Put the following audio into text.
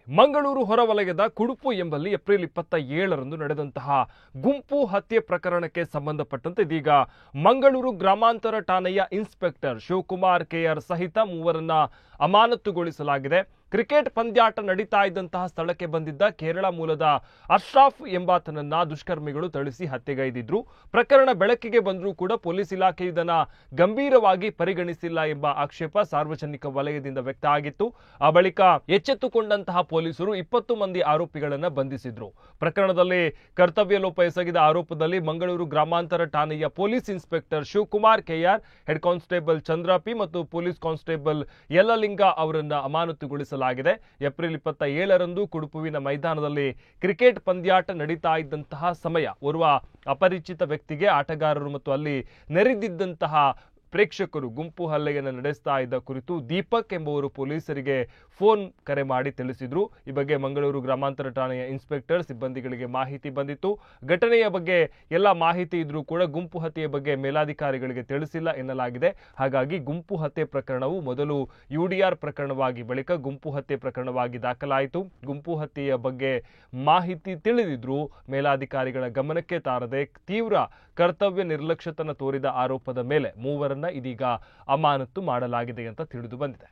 ಮಂಗಳೂರು ಹೊರವಲಯದ ಕುಡುಪು ಎಂಬಲ್ಲಿ ಏಪ್ರಿಲ್ 27ರಂದು ನಡೆದಂತಹ ಗುಂಪು ಹತ್ಯೆ ಪ್ರಕರಣಕ್ಕೆ ಸಂಬಂಧಪಟ್ಟಂತೆ ಇದೀಗ ಮಂಗಳೂರು ಗ್ರಾಮಾಂತರ ಠಾಣೆಯ ಇನ್ಸ್ಪೆಕ್ಟರ್ ಶಿವಕುಮಾರ್ ಕೆಆರ್ ಸಹಿತ ಮೂವರನ್ನ ಅಮಾನತುಗೊಳಿಸಲಾಗಿದೆ. ಕ್ರಿಕೆಟ್ ಪಂದ್ಯಾಟ ನಡೀತಾ ಇದ್ದಂತಹ ಸ್ಥಳಕ್ಕೆ ಬಂದಿದ್ದ ಕೇರಳ ಮೂಲದ ಅಶ್ರಾಫ್ ಎಂಬಾತನನ್ನ ದುಷ್ಕರ್ಮಿಗಳು ಥಳಿಸಿ ಹತ್ಯೆಗೈದಿದ್ರು. ಪ್ರಕರಣ ಬೆಳಕಿಗೆ ಬಂದರೂ ಕೂಡ ಪೊಲೀಸ್ ಇಲಾಖೆ ಇದನ್ನ ಗಂಭೀರವಾಗಿ ಪರಿಗಣಿಸಿಲ್ಲ ಎಂಬ ಆಕ್ಷೇಪ ಸಾರ್ವಜನಿಕ ವಲಯದಿಂದ ವ್ಯಕ್ತ ಆಗಿತ್ತು. ಆ ಬಳಿಕ ಎಚ್ಚೆತ್ತುಕೊಂಡಂತಹ ಪೊಲೀಸರು 20 ಮಂದಿ ಆರೋಪಿಗಳನ್ನ ಬಂಧಿಸಿದ್ರು. ಪ್ರಕರಣದಲ್ಲಿ ಕರ್ತವ್ಯ ಲೋಪ ಎಸಗಿದ ಆರೋಪದಲ್ಲಿ ಮಂಗಳೂರು ಗ್ರಾಮಾಂತರ ಠಾಣೆಯ police inspector Shivakumar K R, head constable Chandra P ಮತ್ತು ಪೊಲೀಸ್ ಕಾನ್ಸ್ಟೇಬಲ್ ಯಲ್ಲಲಿಂಗ ಅವರನ್ನ ಅಮಾನತುಗೊಳಿಸಲಾಗಿದೆ. ಏಪ್ರಿಲ್ 27ರಂದು ಕುಡುಪುವಿನ ಮೈದಾನದಲ್ಲಿ ಕ್ರಿಕೆಟ್ ಪಂದ್ಯಾಟ ನಡೀತಾ ಇದ್ದಂತಹ ಸಮಯ ಓರ್ವ ಅಪರಿಚಿತ ವ್ಯಕ್ತಿಗೆ ಆಟಗಾರರು ಮತ್ತು ಅಲ್ಲಿ ನೆರೆದಿದ್ದಂತಹ ಪ್ರೇಕ್ಷಕರು ಗುಂಪು ಹಲ್ಲೆಯನ್ನು ನಡೆಸ್ತಾ ಇದ್ದ ಕುರಿತು ದೀಪಕ್ ಎಂಬುವರು ಪೊಲೀಸರಿಗೆ ಫೋನ್ ಕರೆ ಮಾಡಿ ತಿಳಿಸಿದ್ರು. ಈ ಬಗ್ಗೆ ಮಂಗಳೂರು ಗ್ರಾಮಾಂತರ ಠಾಣೆಯ ಇನ್ಸ್ಪೆಕ್ಟರ್ ಸಿಬ್ಬಂದಿಗಳಿಗೆ ಮಾಹಿತಿ ಬಂದಿತ್ತು. ಘಟನೆಯ ಬಗ್ಗೆ ಎಲ್ಲ ಮಾಹಿತಿ ಇದ್ರೂ ಕೂಡ ಗುಂಪು ಹತ್ಯೆಯ ಬಗ್ಗೆ ಮೇಲಾಧಿಕಾರಿಗಳಿಗೆ ತಿಳಿಸಿಲ್ಲ ಎನ್ನಲಾಗಿದೆ. ಹಾಗಾಗಿ ಗುಂಪು ಹತ್ಯೆ ಪ್ರಕರಣವು ಮೊದಲು ಯುಡಿಆರ್ ಪ್ರಕರಣವಾಗಿ ಬಳಿಕ ಗುಂಪು ಹತ್ಯೆ ಪ್ರಕರಣವಾಗಿ ದಾಖಲಾಯಿತು. ಗುಂಪು ಹತ್ಯೆಯ ಬಗ್ಗೆ ಮಾಹಿತಿ ತಿಳಿದಿದ್ರು ಮೇಲಾಧಿಕಾರಿಗಳ ಗಮನಕ್ಕೆ ತಾರದೆ ತೀವ್ರ ಕರ್ತವ್ಯ ನಿರ್ಲಕ್ಷ್ಯತನ ತೋರಿದ ಆರೋಪದ ಮೇಲೆ ಮೂವರನ್ನ ಇದೀಗ ಅಮಾನತು ಮಾಡಲಾಗಿದೆ ಅಂತ ತಿಳಿದು ಬಂದಿದೆ.